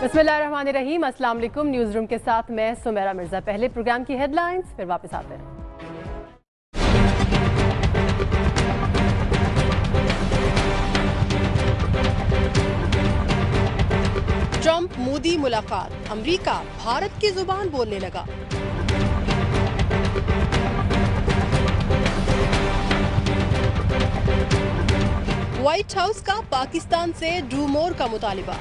बिस्मिल्लाहिर्रहमानिर्रहीम। अस्सलाम वालेकुम। न्यूज़ रूम के साथ मैं सुमेरा मिर्जा। पहले प्रोग्राम की हेडलाइंस, फिर वापस आते हैं। ट्रंप मोदी मुलाकात, अमेरिका भारत की जुबान बोलने लगा। व्हाइट हाउस का पाकिस्तान से डू मोर का मुतालिबा।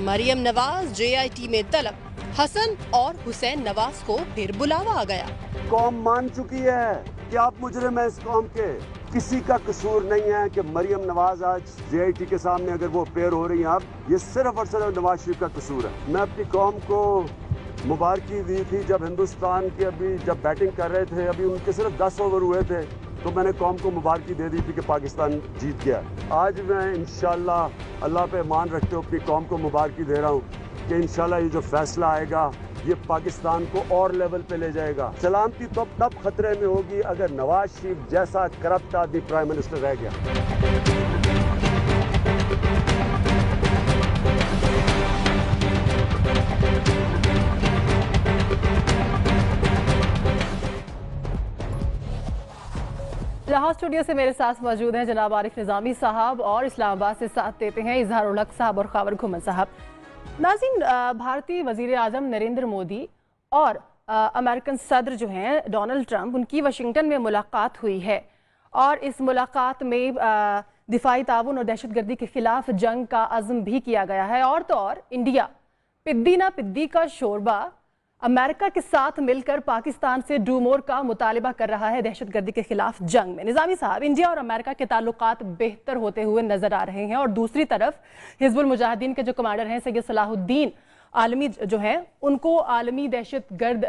मरियम नवाज JIT में तलब, हसन और हुसैन नवाज को फिर बुलावा आ गया। कौम मान चुकी है कि आप मुजरिम हैं। इस कौम के किसी का कसूर नहीं है कि मरियम नवाज आज JIT के सामने अगर वो पेयर हो रही हैं, अब ये सिर्फ और सिर्फ नवाज शरीफ का कसूर है। मैं अपनी कौम को मुबारकी दी थी जब हिंदुस्तान की जब बैटिंग कर रहे थे, अभी उनके सिर्फ 10 ओवर हुए थे, तो मैंने कौम को मुबारकी दे दी थी कि पाकिस्तान जीत गया। आज मैं इंशाल्लाह अल्लाह पे ईमान रखते हुए अपनी कौम को मुबारकी दे रहा हूँ कि इंशाल्लाह ये जो फैसला आएगा ये पाकिस्तान को और लेवल पे ले जाएगा। सलामती तो तब खतरे में होगी अगर नवाज शरीफ जैसा करप्ट आदमी प्राइम मिनिस्टर रह गया। लाहौर स्टूडियो से मेरे साथ मौजूद हैं जनाब आरिफ निज़ामी साहब और इस्लामाबाद से साथ देते हैं इजहार उल हक साहब और खावर घुमन साहब। नाज़रीन, भारतीय वज़ीर आज़म नरेंद्र मोदी और अमेरिकन सदर जो हैं डोनाल्ड ट्रंप, उनकी वाशिंगटन में मुलाकात हुई है और इस मुलाकात में दिफाई ताउन और दहशतगर्दी के खिलाफ जंग का अज़्म भी किया गया है। और तो और इंडिया पिद्दी ना पिद्दी का शोरबा अमेरिका के साथ मिलकर पाकिस्तान से डू मोर का मुतालिबा कर रहा है दहशतगर्दी के खिलाफ जंग में। निज़ामी साहब, इंडिया और अमेरिका के ताल्लुकात बेहतर होते हुए नजर आ रहे हैं और दूसरी तरफ हिजबुल मुजाहिदीन के जो कमांडर हैं सैयद सलाहुद्दीन आलमी जो हैं, उनको आलमी दहशतगर्द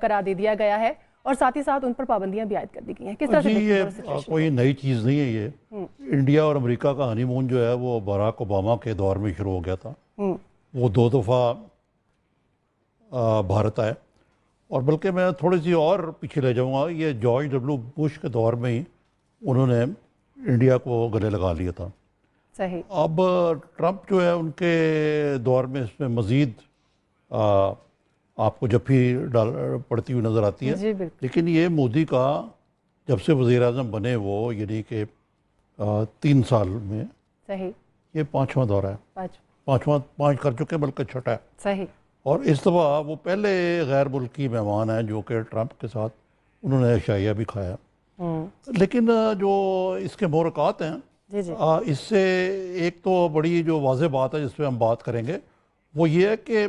करार दे दिया गया है और साथ ही साथ उन पर पाबंदियां भी आयद कर दी गई हैं। किस तरह से ये कोई नई चीज़ नहीं है। ये इंडिया और अमेरिका का हनीमून जो है वो बराक ओबामा के दौर में शुरू हो गया था। वो 2 दफ़ा भारत आए और बल्कि मैं थोड़ी सी और पीछे ले जाऊंगा, ये जॉर्ज W बुश के दौर में ही उन्होंने इंडिया को गले लगा लिया था। सही। अब ट्रंप जो है उनके दौर में इसमें मज़ीद आपको जफ्फी डाल पड़ती हुई नज़र आती है। लेकिन ये मोदी का जब से वज़ीर आज़म बने वो यानी कि 3 साल में सही ये 5वां दौरा है। 5 कर चुके बल्कि 6ठा है। सही। और इस दफ़ा वो पहले गैर मुल्की मेहमान हैं जो कि ट्रंप के साथ उन्होंने शाइया भी खाया। लेकिन जो इसके मुलाकात हैं इससे एक तो बड़ी जो वाज़ेह बात है जिस पर हम बात करेंगे वो ये है कि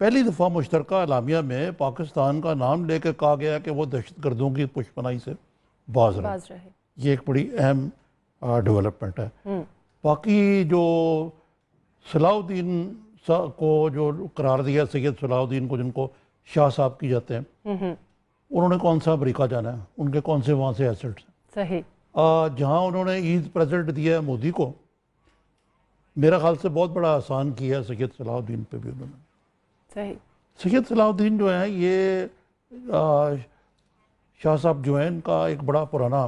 पहली दफ़ा मुश्तरका एलामिया में पाकिस्तान का नाम लेकर कहा गया कि वो दहशतगर्दों की पुष्पनाई से बाज रहे। ये एक बड़ी अहम डेवलपमेंट है। बाकी जो सलाहुद्दीन को जो करार दिया सैयद सलाहुद्दीन को, जिनको शाह साहब की जाते हैं, उन्होंने कौन सा अमेरिका जाना है, उनके कौन से वहाँ से एसेट्स हैं। सही। जहाँ उन्होंने ईद प्रेजेंट दिया है मोदी को, मेरा ख्याल से बहुत बड़ा आसान किया है सैयद सलाहुद्दीन पे भी उन्होंने। सही। सैयद सलाहुद्दीन जो है ये शाह साहब जो है इनका एक बड़ा पुराना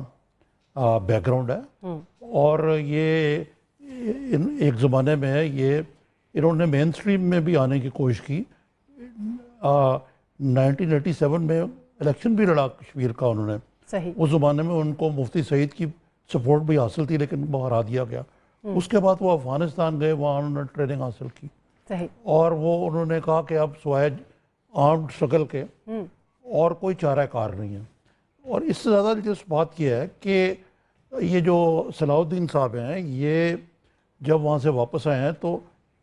बैकग्राउंड है और ये एक ज़माने में ये इन्होंने मेन स्ट्रीम में भी आने की कोशिश की। 1987 में इलेक्शन भी लड़ा कश्मीर का उन्होंने। सही। उस ज़माने में उनको मुफ्ती सईद की सपोर्ट भी हासिल थी लेकिन बाहर आ दिया गया। उसके बाद वो अफ़गानिस्तान गए, वहाँ उन्होंने ट्रेनिंग हासिल की। सही। और वो उन्होंने कहा कि अब सिवाय आर्म्ड स्ट्रगल के और कोई चारा कार नहीं है। और इससे ज़्यादा दिलचस्प बात यह है कि ये जो सलाहुद्दीन साहब हैं ये जब वहाँ से वापस आए हैं तो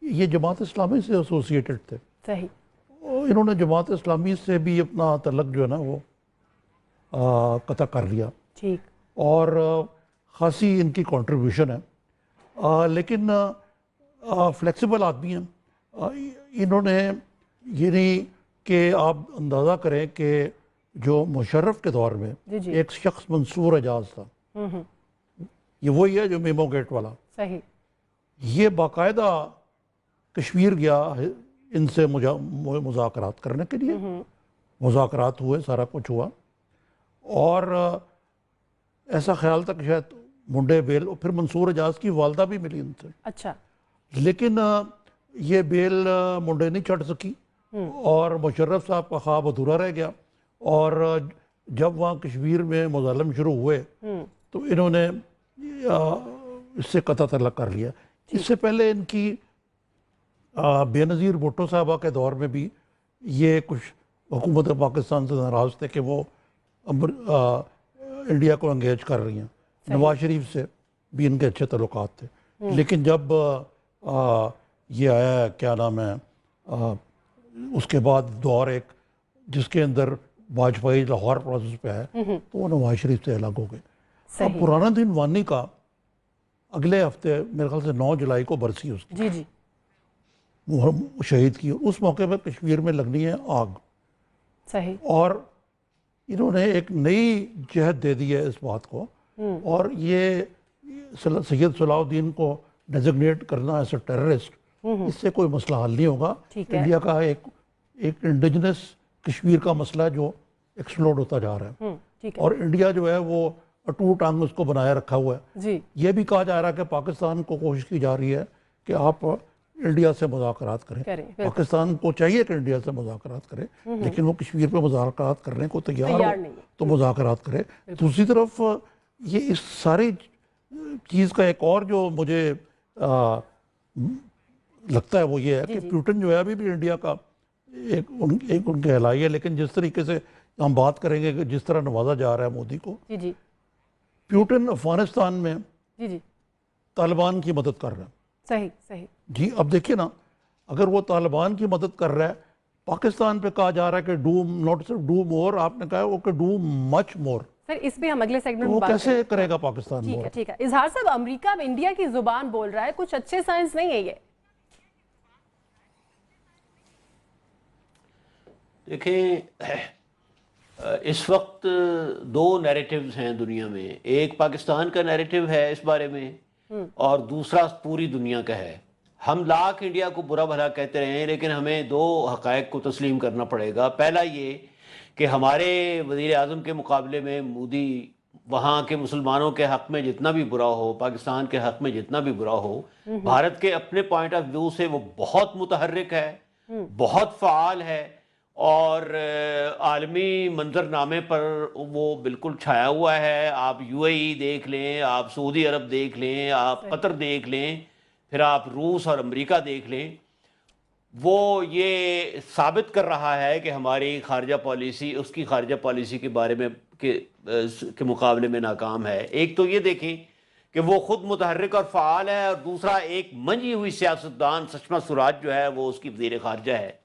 ये जमात इस्लामी से एसोसिएटेड थे। सही। और इन्होंने जमात इस्लामी से भी अपना तल्लक जो है ना वो कतई कर लिया। ठीक। और ख़ासी इनकी कंट्रीब्यूशन है। लेकिन फ्लेक्सिबल आदमी हैं। इन्होंने ये नहीं कि आप अंदाज़ा करें कि जो मुशर्रफ के दौर में एक शख्स मंसूर एजाज था, ये वही है जो मेमो गेट वाला। सही। ये बाकायदा कश्मीर गया इनसे मुज़ाकरात करने के लिए। मुज़ाकरात हुए, सारा कुछ हुआ और ऐसा ख्याल था कि शायद मुंडे बेल, और फिर मंसूर एजाज की वालदा भी मिली उनसे। अच्छा। लेकिन ये बेल मुंडे नहीं चढ़ सकी और मुशर्रफ साहब का ख्वाब अधूरा रह गया। और जब वहाँ कश्मीर में मुज़ालम शुरू हुए तो इन्होंने इससे कतई तलक कर लिया। इससे पहले इनकी बेनज़ीर भुट्टो साहबा के दौर में भी ये कुछ हुकूमत पाकिस्तान से नाराज़ थे कि वो इंडिया को एंगेज कर रही हैं। नवाज शरीफ से भी इनके अच्छे तल्लुकात थे। लेकिन जब ये आया, क्या नाम है, उसके बाद दौर एक जिसके अंदर वाजपेयी लाहौर प्रोसेस पे है, तो वो नवाज शरीफ से अलग हो गए। अब पुराना दिन वानी का अगले हफ्ते मेरे ख्याल से 9 जुलाई को बरसी उसकी, जी जी, वो शहीद की। उस मौके पर कश्मीर में लगनी है आग। सही। और इन्होंने एक नई जहद दे दी है इस बात को, और ये सैयद सलाउद्दीन को डेजिग्नेट करना एज ए टेररिस्ट, इससे कोई मसला हल नहीं होगा। इंडिया का एक इंडिजिनस कश्मीर का मसला जो एक्सप्लोड होता जा रहा है, और इंडिया जो है वो अटूट अंग उसको बनाए रखा हुआ है जी। ये भी कहा जा रहा है कि पाकिस्तान को कोशिश की जा रही है कि आप इंडिया से मुज़ाकरात करें। पाकिस्तान को चाहिए कि इंडिया से मुज़ाकरात करे, लेकिन वो कश्मीर पे मुज़ाकरात करने को तैयार हो तो मुज़ाकरात करे। दूसरी तरफ ये इस सारी चीज़ का एक और जो मुझे लगता है वो ये है कि पुतिन जो है अभी भी इंडिया का एक उनके हिलाई है। लेकिन जिस तरीके से हम बात करेंगे कि जिस तरह नवाजा जा रहा है मोदी को, पुतिन अफगानिस्तान में तालिबान की मदद कर रहा है। सही सही जी। अब देखिए ना, अगर वो तालिबान की मदद कर रहा है, पाकिस्तान पे कहा जा रहा है कि डू नॉट सिर्फ डू मोर, आपने कहा वो कि डू मच मोर। सर इस पे हम अगले सेगमेंट में बात कैसे करेगा पाकिस्तान? ठीक है ठीक है। इजहार साहब, अमेरिका अब इंडिया की जुबान बोल रहा है, कुछ अच्छे साइंस नहीं है ये? देखें, इस वक्त 2 नैरेटिव्स हैं दुनिया में। एक पाकिस्तान का नैरेटिव है इस बारे में, और दूसरा पूरी दुनिया का है। हम लाख इंडिया को बुरा भला कहते रहे हैं, लेकिन हमें 2 हक़ाइक़ को तस्लीम करना पड़ेगा। पहला ये कि हमारे वज़ीर आज़म के मुकाबले में मोदी वहाँ के मुसलमानों के हक़ में जितना भी बुरा हो, पाकिस्तान के हक़ में जितना भी बुरा हो, भारत के अपने पॉइंट ऑफ व्यू से वो बहुत मुतहर्रिक है, बहुत फ़ाल है, और आलमी मंजरनामे पर वो बिल्कुल छाया हुआ है। आप यूएई देख लें, आप सऊदी अरब देख लें, आप कतर देख लें, फिर आप रूस और अमेरिका देख लें, वो ये साबित कर रहा है कि हमारी खारजा पॉलिसी उसकी खारजा पॉलिसी के बारे में के मुकाबले में नाकाम है। एक तो ये देखें कि वो खुद मुतहर्रिक और फ़ाल है, और दूसरा एक मंजी हुई सियासतदान सुषमा स्वराज जो है वो उसकी वज़ीर खारजा है।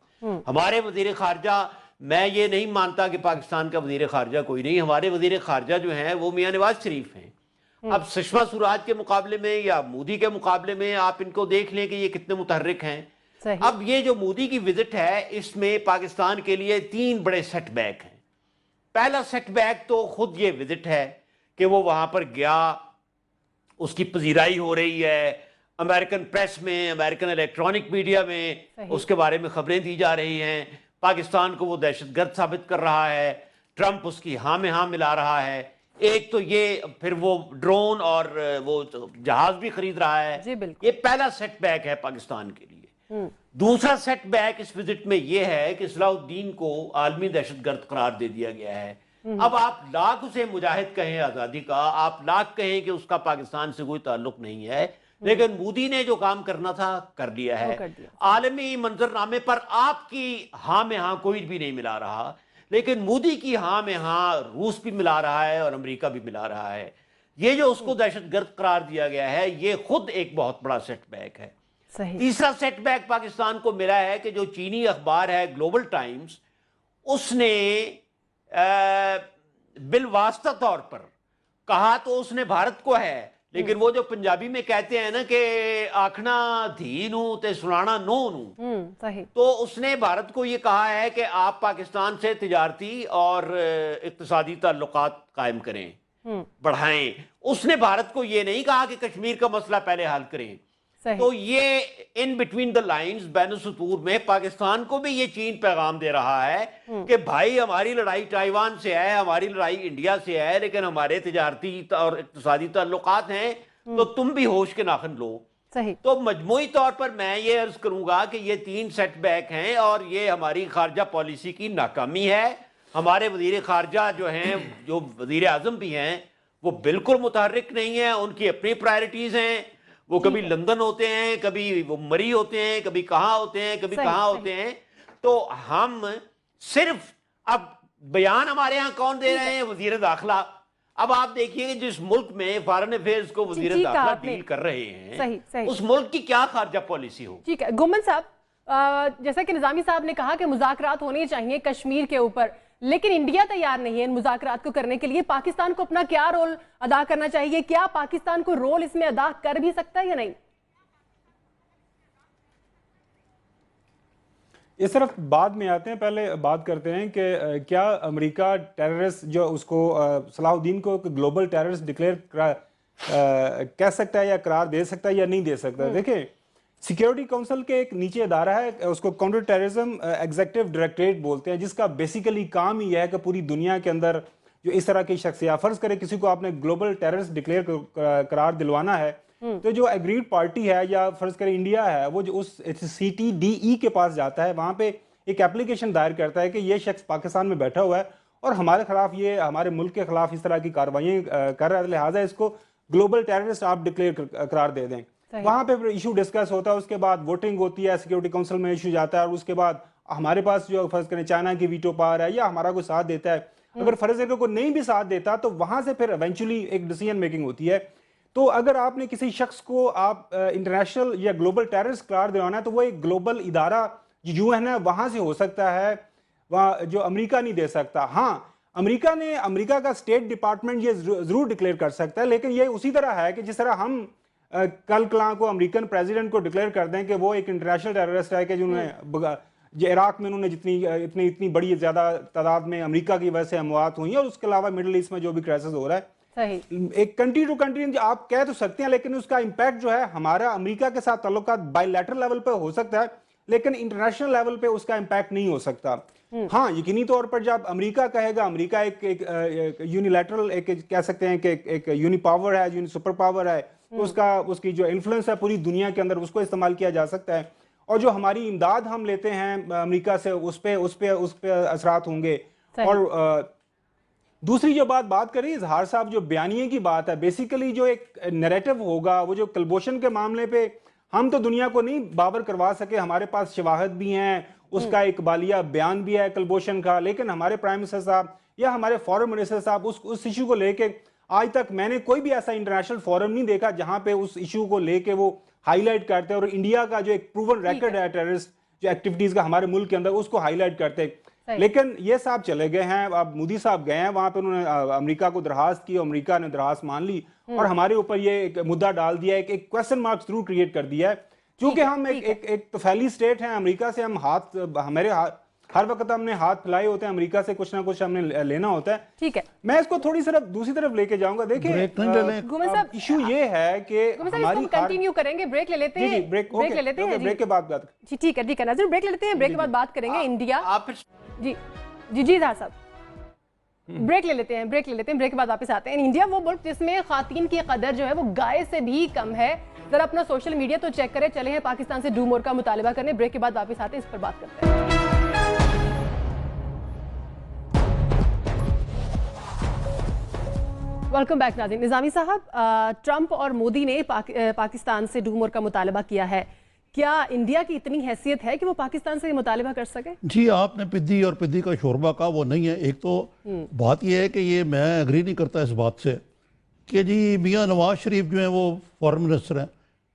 हमारे वज़ीर खारजा, मैं ये नहीं मानता कि पाकिस्तान का वज़ीर खारजा कोई नहीं, हमारे वज़ीर खारजा जो हैं वो मियां नवाज शरीफ हैं। अब सुषमा स्वराज के मुकाबले में या मोदी के मुकाबले में आप इनको देख लें कि ये कितने मुतहर्रिक हैं। अब ये जो मोदी की विजिट है, इसमें पाकिस्तान के लिए 3 बड़े सेटबैक हैं। पहला सेटबैक तो खुद ये विजिट है कि वो वहां पर गया, उसकी पजीराई हो रही है, अमेरिकन प्रेस में, अमेरिकन इलेक्ट्रॉनिक मीडिया में उसके बारे में खबरें दी जा रही हैं। पाकिस्तान को वो दहशतगर्द साबित कर रहा है, ट्रंप उसकी हाँ में हाँ मिला रहा है। एक तो ये, फिर वो ड्रोन और वो जहाज भी खरीद रहा है। ये पहला सेटबैक है पाकिस्तान के लिए। दूसरा सेटबैक इस विजिट में ये है कि सलाउद्दीन को आलमी दहशतगर्द करार दे दिया गया है। अब आप लाख उसे मुजाहिद कहें आज़ादी का, आप लाख कहें कि उसका पाकिस्तान से कोई ताल्लुक नहीं है, लेकिन मोदी ने जो काम करना था कर लिया है। आलमी मंजरनामे पर आपकी हाँ में हाँ कोई भी नहीं मिला रहा, लेकिन मोदी की हाँ में हाँ रूस भी मिला रहा है और अमेरिका भी मिला रहा है। ये जो उसको दहशतगर्द करार दिया गया है, ये खुद एक बहुत बड़ा सेटबैक है। तीसरा सेटबैक पाकिस्तान को मिला है कि जो चीनी अखबार है ग्लोबल टाइम्स, उसने बिलवास्ता तौर पर कहा तो उसने भारत को है, लेकिन वो जो पंजाबी में कहते हैं ना कि आखना धी नू ते सुनाना नो नू, तो उसने भारत को ये कहा है कि आप पाकिस्तान से तिजारती और इक्तिसादी ताल्लुकात कायम करें, बढ़ाएं। उसने भारत को ये नहीं कहा कि कश्मीर का मसला पहले हल करें। तो ये इन बिटवीन द लाइंस बैनुल-सुतूर में पाकिस्तान को भी ये चीन पैगाम दे रहा है कि भाई हमारी लड़ाई ताइवान से है, हमारी लड़ाई इंडिया से है, लेकिन हमारे तिजारती और इक्तिसादी ताल्लुकात हैं, तो तुम भी होश के नाखन लो। सही। तो मजमूई तौर पर मैं ये अर्ज करूंगा कि ये 3 सेटबैक हैं और ये हमारी खारजा पॉलिसी की नाकामी है। हमारे वजीर खारजा जो हैं, जो वजीर आजम भी हैं, वो बिल्कुल मुतहर्रिक नहीं है, उनकी अपनी प्रायोरिटीज हैं। वो कभी लंदन होते हैं, कभी वो मरी होते हैं, कभी कहाँ होते हैं, कभी कहाँ होते हैं। तो हम सिर्फ अब बयान हमारे यहाँ कौन दे रहे हैं? वजीर दाखिला। अब आप देखिए जिस मुल्क में फॉरेन अफेयर्स को वजीर दाखिला डील कर रहे हैं, सही। उस मुल्क की क्या खारजा पॉलिसी हो? ठीक है गुम्मन साहब, जैसा कि निजामी साहब ने कहा कि मुज़ाकरात होने चाहिए कश्मीर के ऊपर, लेकिन इंडिया तैयार नहीं है इन मुज़ाकरात को करने के लिए। पाकिस्तान को अपना क्या रोल अदा करना चाहिए? क्या पाकिस्तान को रोल इसमें अदा कर भी सकता है या नहीं? इस तरफ बाद में आते हैं, पहले बात करते हैं कि क्या अमेरिका टेररिस्ट जो उसको सलाहुद्दीन को ग्लोबल टेररिस्ट डिक्लेयर कह सकता है या करार दे सकता है या नहीं दे सकता। देखिए सिक्योरिटी काउंसिल के एक नीचे अदारा है, उसको काउंटर टेररिज्म एग्जीक्यूटिव डायरेक्टरेट बोलते हैं, जिसका बेसिकली काम ही है कि पूरी दुनिया के अंदर जो इस तरह की शख्सियत, फर्ज करें किसी को आपने ग्लोबल टेररिस्ट डिक्लेयर करार दिलवाना है, तो जो एग्रीड पार्टी है या फर्ज करें इंडिया है, वो जो उस CTDE के पास जाता है, वहाँ पे एक एप्लीकेशन दायर करता है कि ये शख्स पाकिस्तान में बैठा हुआ है और हमारे खिलाफ, ये हमारे मुल्क के खिलाफ इस तरह की कार्रवाइयाँ कर रहा है, लिहाजा इसको ग्लोबल टेररिस्ट आप डिक्लेयर करार दे दें। वहाँ पे इशू डिस्कस होता है, उसके बाद वोटिंग होती है, सिक्योरिटी काउंसिल में इशू जाता है, और उसके बाद हमारे पास जो फर्ज करें चाइना की वीटो पावर है या हमारा कोई साथ देता है, अगर फर्ज करें कोई नहीं भी साथ देता तो वहां से फिर इवेंचुअली एक डिसीजन मेकिंग होती है। तो अगर आपने किसी शख्स को आप इंटरनेशनल या ग्लोबल टेररिस्ट करार दिलाना है, तो वो एक ग्लोबल इदारा जो है ना वहां से हो सकता है, वहाँ जो अमेरिका नहीं दे सकता। हाँ, अमेरिका का स्टेट डिपार्टमेंट ये जरूर डिक्लेयर कर सकता है, लेकिन ये उसी तरह है कि जिस तरह हम कल कलां को अमेरिकन प्रेसिडेंट को डिक्लेयर कर दें कि वो एक इंटरनेशनल टेररिस्ट है, कि जिन्होंने इराक में उन्होंने इतनी बड़ी ज्यादा तादाद में अमेरिका की वजह से अमवात हुई है, और उसके अलावा मिडिल ईस्ट में जो भी क्राइसिस हो रहा है, सही एक कंट्री टू कंट्री आप कह तो सकते हैं, लेकिन उसका इंपैक्ट जो है हमारा अमेरिका के साथ ताल्लुकात बायलैटरल लेवल पे हो सकता है, लेकिन इंटरनेशनल लेवल पे उसका इंपैक्ट नहीं हो सकता। हाँ, यकीनी तौर पर जब अमेरिका कहेगा, अमेरिका एक यूनिलैटरल एक कह सकते हैं कि एक यूनि पावर है, यूनि सुपर पावर है, तो उसकी जो इन्फ्लुएंस है पूरी दुनिया के अंदर, उसको इस्तेमाल किया जा सकता है। और जो हमारी इमदाद हम लेते हैं अमेरिका से, उस पे असरात होंगे। और दूसरी जो बात करें इजहार साहब, जो बयानिए की बात है, बेसिकली जो एक नैरेटिव होगा, वो जो कलबोशन के मामले पे हम तो दुनिया को नहीं बाबर करवा सके, हमारे पास शवाहद भी हैं, उसका एक बालिया बयान भी है कलबोशन का, लेकिन हमारे प्राइम मिनिस्टर साहब या हमारे फॉरेन मिनिस्टर साहब उस इशू को लेके आज तक मैंने कोई भी ऐसा इंटरनेशनल फोरम नहीं देखा जहां पे उस इशू को लेके वो हाईलाइट करते हैं, और इंडिया का जो एक प्रूवन रिकॉर्ड है टेररिस्ट जो एक्टिविटीज का हमारे मुल्क के अंदर, उसको हाईलाइट करते हैं। लेकिन ये साहब चले गए हैं, अब मोदी साहब गए हैं वहां पे, उन्होंने अमेरिका को दरखास्त की, अमेरिका ने दरखास्त मान ली और हमारे ऊपर ये एक मुद्दा डाल दिया, एक क्वेश्चन मार्क जरूर क्रिएट कर दिया है, क्योंकि हम एक तफैली स्टेट हैं। अमेरिका से हम हर वक्त हमने हाथ फैलाए होते हैं, अमेरिका से कुछ ना कुछ हमने लेना होता है। ठीक है, मैं इसको थोड़ी दूसरी तरफ लेके जाऊंगा। देखिए इशू ये है कि हमारी कंटिन्यू करेंगे, ब्रेक ले लेते हैं, ब्रेक ले लेते हैं, ब्रेक के बाद बात। ठीक है नाज़िर, ब्रेक ले लेते हैं, ब्रेक के बाद बात करेंगे इंडिया। जी साहब, ब्रेक ले लेते हैं, ब्रेक के बाद वापस आते हैं। इंडिया वो मुल्क जिसमें खातीन की कदर जो है वो गाय से भी कम है। जरा अपना सोशल मीडिया तो चेक करें। चले हैं पाकिस्तान से डू मोर का मुतालिबा करने, ब्रेक के बाद वापस आते हैं, इस पर बात करते हैं। वेलकम बैक नाज़रीन। निज़ामी साहब, ट्रंप और मोदी ने पाकिस्तान से डू मोर का मुतालिबा किया है, क्या इंडिया की इतनी हैसियत है कि वो पाकिस्तान से मुतालिबा कर सके? जी, आपने पिद्दी और पिद्दी का शोरबा का वो नहीं है। एक तो बात यह है कि ये मैं एग्री नहीं करता इस बात से कि जी मियाँ नवाज शरीफ जो है वो फॉरेन मिनिस्टर हैं।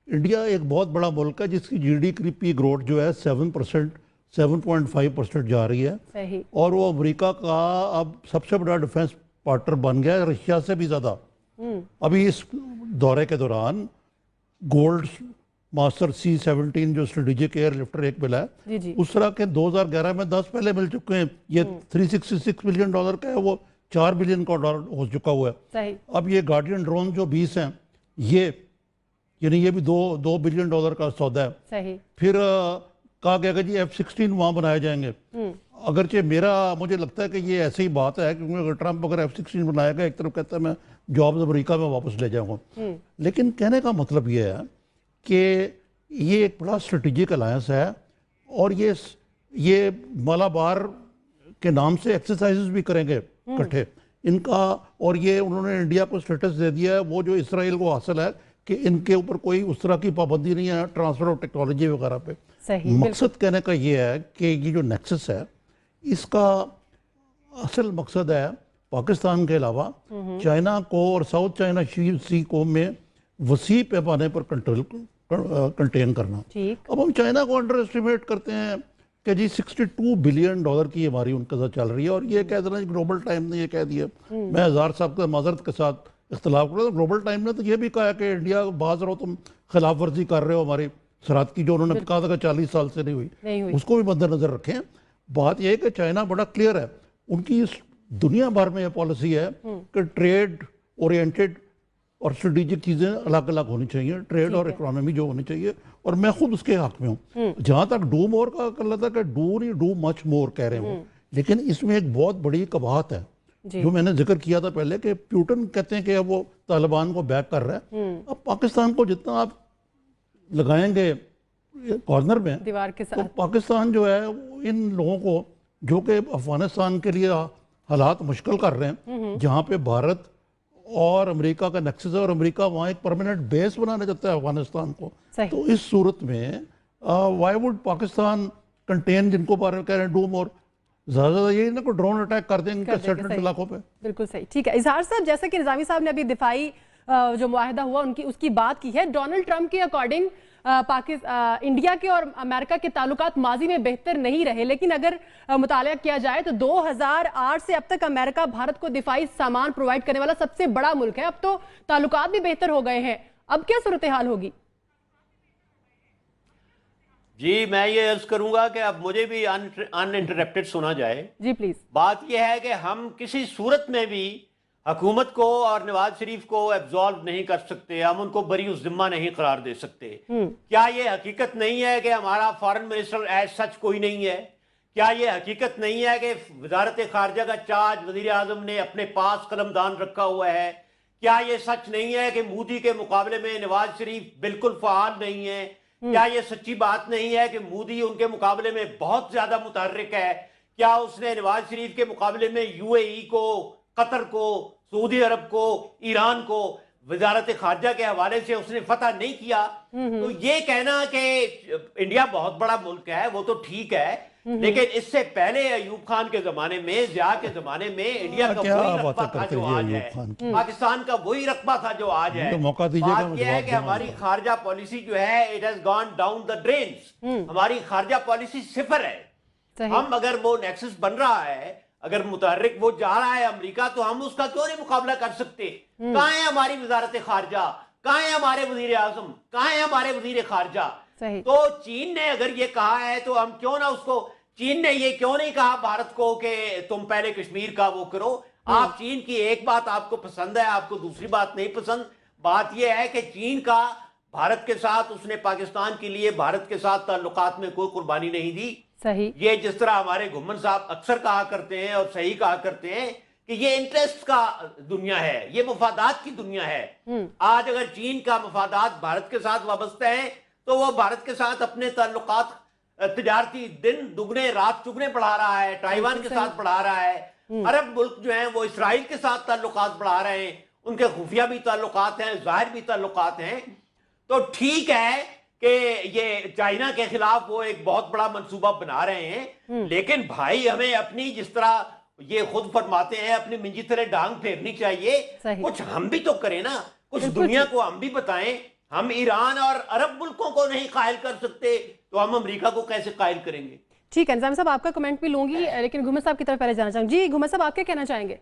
इंडिया एक बहुत बड़ा मुल्क है जिसकी GDP ग्रोथ जो है 7.5% जा रही है, सही। और वो अमेरिका का अब सबसे बड़ा डिफेंस पार्टनर बन गया है, रशिया से भी ज़्यादा। अभी इस दौरे के दौरान गोल्ड मास्टर C-17 जो स्ट्रेटेजिक एयरलिफ्टर एक मिला है, उस तरह के 2011 में 10 पहले मिल चुके हैं। ये $366 बिलियन का है, वो $4 बिलियन का हो चुका हुआ है। अब ये गार्डियन ड्रोन जो 20 हैं, ये यानी ये भी $2 बिलियन का सौदा है। सही। फिर कहा गया कि जी F-16 वहाँ बनाए जाएंगे। अगरचे मुझे लगता है कि ये ऐसी ही बात है, क्योंकि अगर ट्रंप अगर F-16 बनाएगा, एक तरफ कहता है मैं जॉब्स अमेरिका में वापस ले जाऊँगा, लेकिन कहने का मतलब ये है कि ये एक बड़ा स्ट्रेटेजिक अलायंस है और ये मालाबार के नाम से एक्सरसाइजेस भी करेंगे इकट्ठे इनका। और ये उन्होंने इंडिया को स्टेटस दे दिया है, वो जो इसराइल को हासिल है कि इनके ऊपर कोई उस तरह की पाबंदी नहीं है ट्रांसफर ऑफ टेक्नोलॉजी वगैरह पे। सही। मकसद कहने का ये है कि ये जो नेक्सस है, इसका असल मकसद है पाकिस्तान के अलावा चाइना को और साउथ चाइना सी को में वसी पैमाने पर कंटेन करना। अब हम चाइना को अंडर एस्टिमेट करते हैं कि जी $62 बिलियन की हमारी उनके साथ चल रही है, और ये कह देना ग्लोबल टाइम ने ये कह दिया। मैं हज़ार साहब के माजरत के साथ इख्तलाफ कर रहा था, ग्लोबल टाइम ने तो ये भी कहा कि इंडिया बाज रहो, तुम खिलाफ वर्जी कर रहे हो हमारी शरात की, जो उन्होंने कहा था कि 40 साल से नहीं हुई, उसको भी मद्देनजर रखें। बात यह है कि चाइना बड़ा क्लियर है, उनकी इस दुनिया भर में यह पॉलिसी है कि ट्रेड ओरिएंटेड और स्ट्रेटेजिक चीज़ें अलग अलग होनी चाहिए, ट्रेड और इकोनॉमी जो होनी चाहिए, और मैं खुद उसके हक में हूँ। जहाँ तक डू मोर का कर लेता कि डू नहीं डू मच मोर कह रहे हो, लेकिन इसमें एक बहुत बड़ी कबाहत है जो मैंने जिक्र किया था पहले कि प्यूटन कहते हैं कि अब वो तालिबान को बैक कर रहा है। अब पाकिस्तान को जितना आप लगाएंगे कॉर्नर में दीवार के साथ, तो पाकिस्तान जो है इन लोगों को जो कि अफगानिस्तान के लिए हालात मुश्किल कर रहे हैं, जहाँ पे भारत और अमेरिका का नेक्सस है और अमेरिका वहाँ एक परमानेंट बेस बनाने चाहता है अफगानिस्तान को, तो इस सूरत में वाई वुड पाकिस्तान कंटेन, जिनको बारे में कह रहे हैं डू मोर, ज़्यादा यही ना कोई ड्रोन अटैक कर देंगे सेटल्ड इलाकों पे। बिल्कुल सही। ठीक है इजहार साहब, जैसा कि निज़ामी साहब ने अभी दिफाई जो मुआहदा हुआ उसकी बात की है, डोनाल्ड ट्रंप के अकॉर्डिंग इंडिया के और अमेरिका के ताल्लुकात माजी में बेहतर नहीं रहे, लेकिन अगर मुताला किया जाए तो 2008 से अब तक अमेरिका भारत को दिफाई सामान प्रोवाइड करने वाला सबसे बड़ा मुल्क है। अब तो ताल्लुकात भी बेहतर हो गए हैं, अब क्या सूरत हाल होगी? जी मैं ये अर्ज करूंगा कि अब मुझे भी अनइंटरप्टेड सुना जाए। जी प्लीज। बात यह है कि हम किसी सूरत में भी हुकूमत को और नवाज शरीफ को एब्जॉल्व नहीं कर सकते, हम उनको बरी उस जिम्मा नहीं करार दे सकते। क्या ये हकीकत नहीं है कि हमारा फॉरेन मिनिस्टर एज सच कोई नहीं है? क्या ये हकीकत नहीं है कि वजारत खारजा का चार्ज वजीर आजम ने अपने पास कलमदान रखा हुआ है? क्या ये सच नहीं है कि मोदी के मुकाबले में नवाज शरीफ बिल्कुल फ़ाल नहीं है? क्या ये सच्ची बात नहीं है कि मोदी उनके मुकाबले में बहुत ज्यादा मुतहर्रिक है? क्या उसने नवाज शरीफ के मुकाबले में यूएई को, कतर को, सऊदी अरब को, ईरान को वजारत खारजा के हवाले से उसने फतह नहीं किया? तो ये कहना कि इंडिया बहुत बड़ा मुल्क है वो तो ठीक है, लेकिन इससे पहले अयूब खान के जमाने में, ज़िया के जमाने में इंडिया का वही रकबा था जो आज है, पाकिस्तान का वही रकबा था जो आज है। बात यह है कि हमारी खारजा पॉलिसी जो है it has gone down the drains. हमारी खारजा पॉलिसी सिफर है। हम अगर वो नेक्सस बन रहा है, अगर मुतहर्रिक वो जा रहा है अमेरिका, तो हम उसका क्यों नहीं मुकाबला कर सकते? कहाँ है हमारी वजारत खारजा? कहाँ है हमारे वजीर आजम? कहाँ है हमारे वजीर खारजा? तो चीन ने अगर ये कहा है तो हम क्यों ना उसको, चीन ने ये क्यों नहीं कहा भारत को कि तुम पहले कश्मीर का वो करो? आप चीन की एक बात आपको पसंद है, आपको दूसरी बात नहीं पसंद। बात यह है कि चीन का भारत के साथ, उसने पाकिस्तान के लिए भारत के साथ ताल्लुकात में कोई कुर्बानी नहीं दी। सही। ये जिस तरह हमारे घुम्मन साहब अक्सर कहा करते हैं और सही कहा करते हैं कि ये इंटरेस्ट का दुनिया है, ये मफादात की दुनिया है। आज अगर चीन का मफादात भारत के साथ वाबस्ता है तो वो भारत के साथ अपने ताल्लुकात तिजारती दिन दुगने रात चुगने बढ़ा रहा है, ताइवान के साथ बढ़ा रहा है। अरब मुल्क जो हैं वो इसराइल के साथ ताल्लुकात बढ़ा रहे हैं, उनके खुफिया भी ताल्लुकात हैं, जाहिर भी ताल्लुकात हैं। तो ठीक है कि ये चाइना के खिलाफ वो एक बहुत बड़ा मंसूबा बना रहे हैं, लेकिन भाई हमें अपनी, जिस तरह ये खुद फरमाते हैं, अपनी मिंजी तरह डांग फेरनी चाहिए। कुछ हम भी तो करें ना, कुछ दुनिया को हम भी बताएं। हम ईरान और अरब मुल्कों को नहीं कायल कर सकते तो हम अमेरिका को कैसे कायल करेंगे? ठीक है निज़ामी साहब, आपका कमेंट भी लूंगी, लेकिन घुमर साहब की तरफ पहले जाना चाहूंगी। जी घुमर साहब, आप क्या कहना चाहेंगे?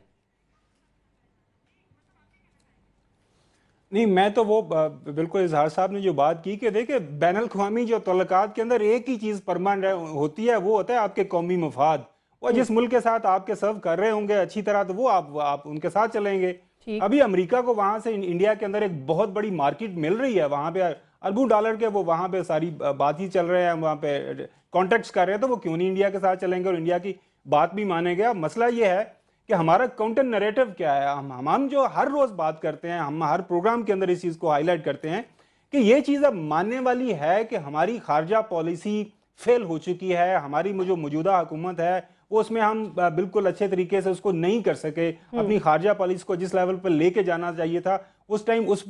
नहीं, मैं तो वो बिल्कुल इजहार साहब ने जो बात की कि देखिए बैनुल-अक़वामी जो तल्लुकात के अंदर एक ही चीज़ परमानेंट होती है, वो होता है आपके कौमी मफाद। और जिस मुल्क के साथ आपके सर्व कर रहे होंगे अच्छी तरह, तो वो आप उनके साथ चलेंगे। अभी अमेरिका को वहां से इंडिया के अंदर एक बहुत बड़ी मार्केट मिल रही है, वहां पे अरबों डॉलर के वो वहां पे सारी बात ही चल रहे हैं, वहां पे कॉन्ट्रैक्ट्स कर रहे हैं, तो वो क्यों नहीं इंडिया के साथ चलेंगे और इंडिया की बात भी मानेंगे। अब मसला ये है कि हमारा काउंटर नैरेटिव क्या है। हम जो हर रोज बात करते हैं, हम हर प्रोग्राम के अंदर इस चीज को हाईलाइट करते हैं कि ये चीज अब मानने वाली है कि हमारी खारजा पॉलिसी फेल हो चुकी है, हमारी जो मौजूदा हुकूमत है वो उसमें हम बिल्कुल अच्छे तरीके से उसको नहीं कर सके, अपनी खारजा पॉलिसी को जिस लेवल पर लेके जाना चाहिए था उस टाइम उस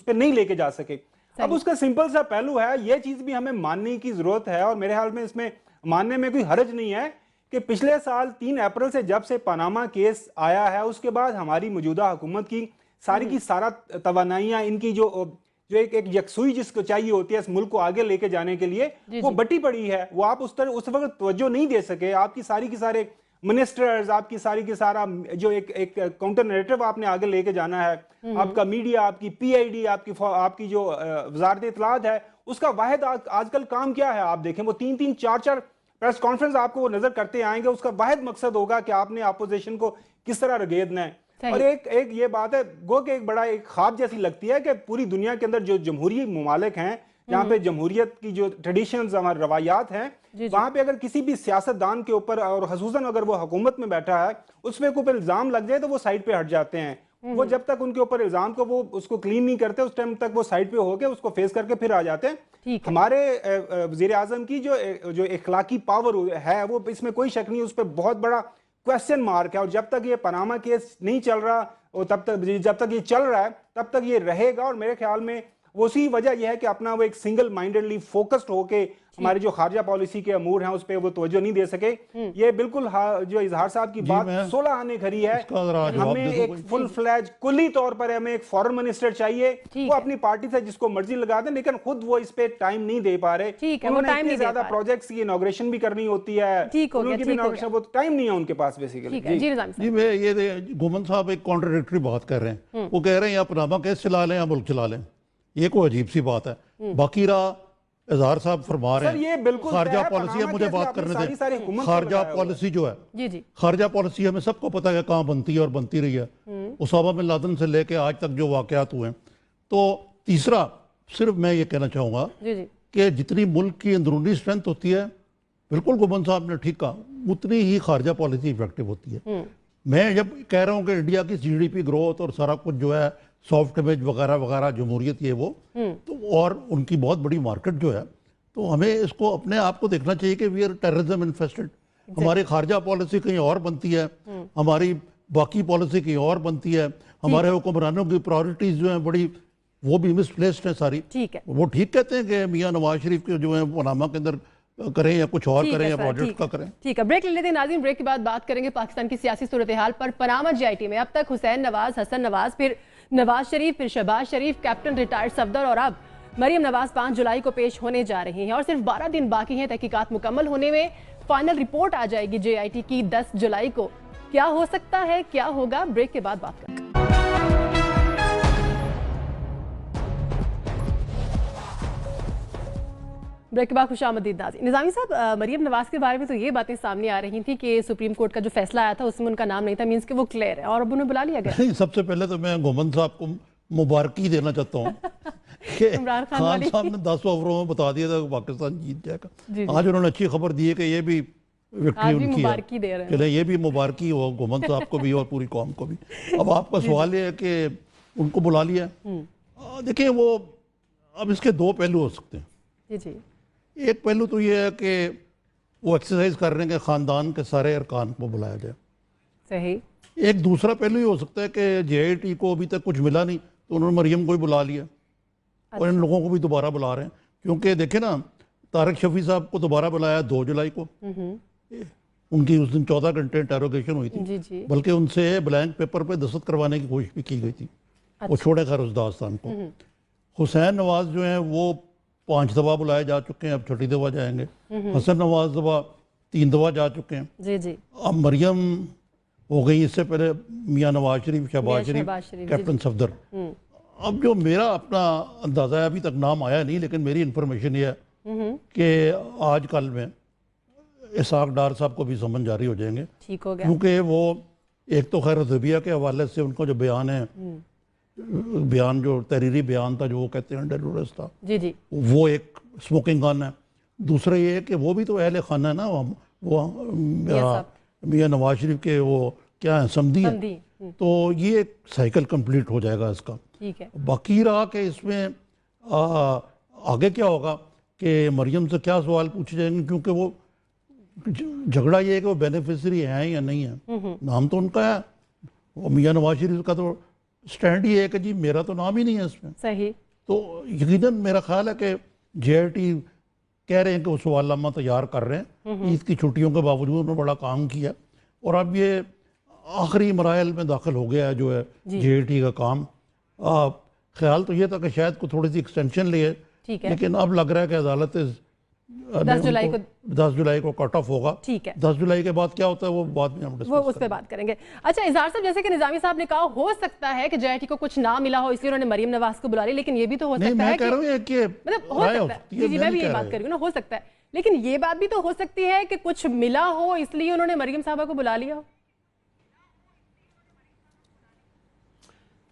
पर नहीं लेके जा सके। अब उसका सिंपल सा पहलू है, ये चीज भी हमें मानने की जरूरत है और मेरे ख्याल में इसमें मानने में कोई हर्ज नहीं है कि पिछले साल 3 अप्रैल से जब से पनामा केस आया है उसके बाद हमारी मौजूदा हुकूमत की सारा तवानाइयां, इनकी जो एक यकसुई जिसको चाहिए होती है इस मुल्क को आगे लेके जाने के लिए, वो बटी पड़ी है। वो आप उस वक्त तवज्जो नहीं दे सके। आपकी सारी की सारे मिनिस्टर्स, आपकी सारी की सारा जो एक काउंटर नैरेटिव आपने आगे लेके जाना है, आपका मीडिया, आपकी पीआईडी, आपकी जो वजारत इत्तलात है, उसका वाहिद आजकल काम क्या है। आप देखें वो 3-3, 4-4 प्रेस कॉन्फ्रेंस आपको वो नजर करते आएंगे। उसका वाहिद मकसद होगा कि आपने अपोजिशन को किस तरह रगेदना है। और एक ये बात है, गो के एक बड़ा एक ख्वाब जैसी लगती है कि पूरी दुनिया के अंदर जो जमहूरी ममालिक हैं, जहाँ पे जमहूरियत की जो ट्रेडिशंस, हमारे रवायात हैं, वहां पे अगर किसी भी सियासतदान के ऊपर और खसूसन अगर वो हुकूमत में बैठा है उस पर कोई इल्जाम लग जाए तो वो साइड पे हट जाते हैं। वो जब तक उनके ऊपर इल्जाम को वो उसको क्लीन नहीं करते उस टाइम तक वो साइड पे होके उसको फेस करके फिर आ जाते हैं। हमारे वजीर आजम की जो इखलाकी पावर है वो इसमें कोई शक नहीं, उस पर बहुत बड़ा क्वेश्चन मार्क है। और जब तक ये पनामा केस नहीं चल रहा और जब तक ये चल रहा है तब तक ये रहेगा। और मेरे ख्याल में वो उसी वजह यह है कि अपना वो एक सिंगल माइंडेडली फोकस्ड होके हमारी जो खारजा पॉलिसी के अमूर हैं उस पर वो तवज्जो नहीं दे सके। ये बिल्कुल जो इजहार साहब की बात 16 आने खरी है। हमें एक फुल फ्लैज कुली तौर पर हमें एक फॉरेन मिनिस्टर चाहिए, वो अपनी पार्टी से जिसको मर्जी लगा दे, लेकिन खुद वो इस पे टाइम नहीं दे पा रहे। उन्होंने ज्यादा प्रोजेक्ट्स की इनॉग्रेशन भी करनी होती है, उनकी भी इनॉग्रेशन, वो टाइम नहीं है उनके पास बेसिकली। जी मैं ये घुमन साहब एक कॉन्ट्राडिक्टरी बात कर रहे हैं। वो कह रहे हैं या पनामा केस चला लें या मुल्क चला लें, ये कोई अजीब सी बात है। बाकी रहा इजहार साहब फरमा रहे हैं खारजा पॉलिसी, अब मुझे बात करने दें। खारजा पॉलिसी जो है, खारजा पॉलिसी हमें सबको पता है कहाँ बनती है और बनती रही है, उसामा बिन लादेन से लेके आज तक जो वाकयात हुए हैं। तो तीसरा सिर्फ मैं ये कहना चाहूँगा कि जितनी मुल्क की अंदरूनी स्ट्रेंथ होती है, बिल्कुल गुमन साहब ने ठीक कहा, उतनी ही खारजा पॉलिसी इफेक्टिव होती है। मैं जब कह रहा हूँ कि इंडिया की GDP ग्रोथ और सारा कुछ जो है सॉफ्ट इमेज वगैरह वगैरह, जमहूरियत ये वो, तो और उनकी बहुत बड़ी मार्केट जो है, तो हमें इसको अपने आप को देखना चाहिए कि वी आर टेररिज्म इन्फेस्टेड। हमारी खारजा पॉलिसी कहीं और बनती है, हमारी बाकी पॉलिसी कहीं और बनती है, हमारे हुक्मरानों की प्रायोरिटीज जो हैं बड़ी वो भी मिसप्लेस्ड है सारी। वो ठीक कहते हैं कि मियाँ नवाज शरीफ के जो है पनामा के अंदर करें या कुछ और करें या प्रोजेक्ट का करें। ठीक है, ब्रेक ले लेते हैं नाज़रीन। ब्रेक के बाद बात करेंगे पाकिस्तान की सियासी सूरत हाल पर। पनामा GIT में अब तक हुसैन नवाज, हसन नवाज, फिर नवाज शरीफ, फिर शहबाज शरीफ, कैप्टन रिटायर्ड सफदर और अब मरियम नवाज 5 जुलाई को पेश होने जा रही हैं और सिर्फ 12 दिन बाकी हैं तहकीकात मुकम्मल होने में। फाइनल रिपोर्ट आ जाएगी GIT की 10 जुलाई को। क्या हो सकता है, क्या होगा, ब्रेक के बाद बात करेंगे। ब्रेक के बाद खुशामदीद नाज़रीन। निज़ामी साहब, मरियम नवाज के बारे में तो ये बातें सामने आ रही थी कि सुप्रीम कोर्ट का जो फैसला आया था उसमें उनका नाम नहीं था, मींस कि वो क्लियर है और अब उन्हें बुला लिया गया। सबसे पहले तो मैं घुमन साहब को मुबारकी देना चाहता हूँ कि इमरान खान साहब ने 10 ओवरों में बता दिया था कि पाकिस्तान जीत जाएगा। आज उन्होंने अच्छी खबर दी है कि ये भी विक्ट्री उनकी है, कि ये भी मुबारकी हो घुमन साहब को भी और पूरी कौम को भी। अब आपका सवाल ये है कि उनको बुला लिया। देखिए वो अब इसके 2 पहलू हो सकते हैं। एक पहलू तो ये है कि वो एक्सरसाइज कर रहे हैं कि खानदान के सारे अरकान को बुलाया जाए। सही। एक दूसरा पहलू ये हो सकता है कि GIT को अभी तक कुछ मिला नहीं तो उन्होंने मरियम को ही बुला लिया। और इन लोगों को भी दोबारा बुला रहे हैं, क्योंकि देखे ना तारिक शफी साहब को दोबारा बुलाया 2 जुलाई को। उनकी उस दिन 14 घंटे इंटेरोगेशन हुई थी, बल्कि उनसे ब्लैंक पेपर पे दस्तखत करवाने की कोशिश भी की गई थी। वो छोड़े खैर उस दास्तान को। हुसैन नवाज जो है वो 5 दफ़ा बुलाए जा चुके हैं, अब छठी दफ़ा जाएंगे। हसन नवाज 3 दफ़ा जा चुके हैं। अब मरियम हो गई, इससे पहले मियाँ नवाज शरीफ, शहबाज शरीफ, कैप्टन सफदर। अब जो मेरा अपना अंदाज़ा है, अभी तक नाम आया नहीं, लेकिन मेरी इंफॉर्मेशन ये है कि आज कल में इसाक डार साहब को भी समन जारी हो जाएंगे, क्योंकि वो एक तो खैर ज़बिया के हवाले से उनका जो बयान है, बयान जो तहरीरी बयान था जो वो कहते हैं टेररिस्ट था, जी जी, वो एक स्मोकिंग गन है। दूसरा ये है कि वो भी तो अहले खाना है ना, वो मियां नवाज शरीफ के वो क्या है, समधी हैं। तो ये एक साइकिल कंप्लीट हो जाएगा इसका। ठीक है। बाकी रहा कि इसमें आगे क्या होगा कि मरियम से क्या सवाल पूछे जाएंगे, क्योंकि वो झगड़ा ये है कि वो बेनिफिशरी हैं या नहीं है। नाम तो उनका है, वो मियां नवाज शरीफ का तो स्टैंड ये है कि जी मेरा तो नाम ही नहीं है इसमें। सही। तो यकीनन मेरा ख्याल है कि JIT कह रहे हैं कि वो सवालनामा तैयार कर रहे हैं, ईद की छुट्टियों के बावजूद उन्होंने बड़ा काम किया और अब ये आखिरी मराइल में दाखिल हो गया है जो है JIT का काम। ख्याल तो ये था कि शायद को थोड़ी सी एक्सटेंशन लिए, लेकिन अब लग रहा है कि अदालत 10 जुलाई को कट ऑफ होगा। ठीक है। 10 जुलाई के बाद क्या होता है वो बाद में हम वो उस पर बात करेंगे। अच्छा इजहार साहब, जैसे कि निजामी साहब ने कहा, हो सकता है कि JIT को कुछ ना मिला हो इसलिए उन्होंने मरियम नवाज को बुला लिया, लेकिन ये भी तो हो सकता है मैं कह रहा हूं कि मतलब हो सकता है, जी मैं भी यही बात कर रही हूँ ना, हो सकता है, लेकिन ये बात भी तो हो सकती है कि कुछ मिला हो इसलिए उन्होंने मरियम साहबा को बुला लिया हो।